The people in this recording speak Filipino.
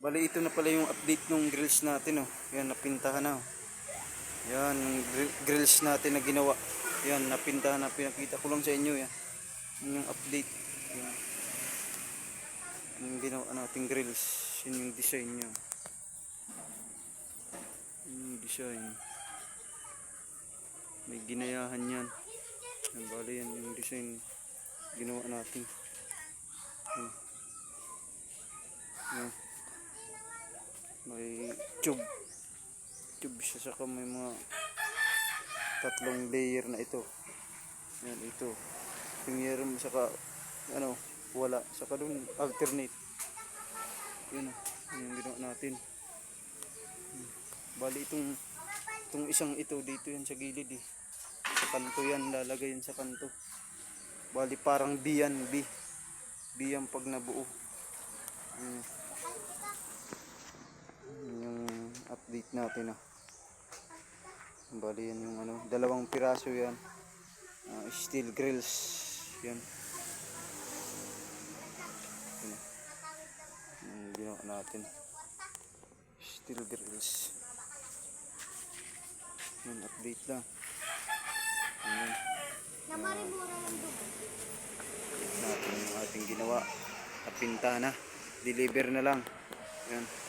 Bali ito na pala yung update ng grills natin oh. Yan, napintahan na oh. Yan, grills natin na ginawa. Yan, napintahan na, pinakita ko lang sa inyo yan. Yan yung update. Yan. Yung ginawa natin grills. Yan yung design niya. Yung design. May ginayahan yan. Yan, bali yan yung design ginawa natin. Yan. Yan. May tube siya, saka may mga tatlong layer na ito. Yan, ito pingiram, saka ano, wala, saka dun alternate. Yun, yung ginawa natin. Bali itong isang ito dito yan sa gilid eh. Sa kanto yan, lalagay yan sa kanto. Bali parang B yan, B yan pag nabuo. Yung update natin ah. Bali yan yung ano, dalawang piraso yan. Steel grills yan. Yung ginawa natin, steel grills. Yung update lang. Yan. Natin yung ating ginawa. Napinta na. Deliver na lang. Yan.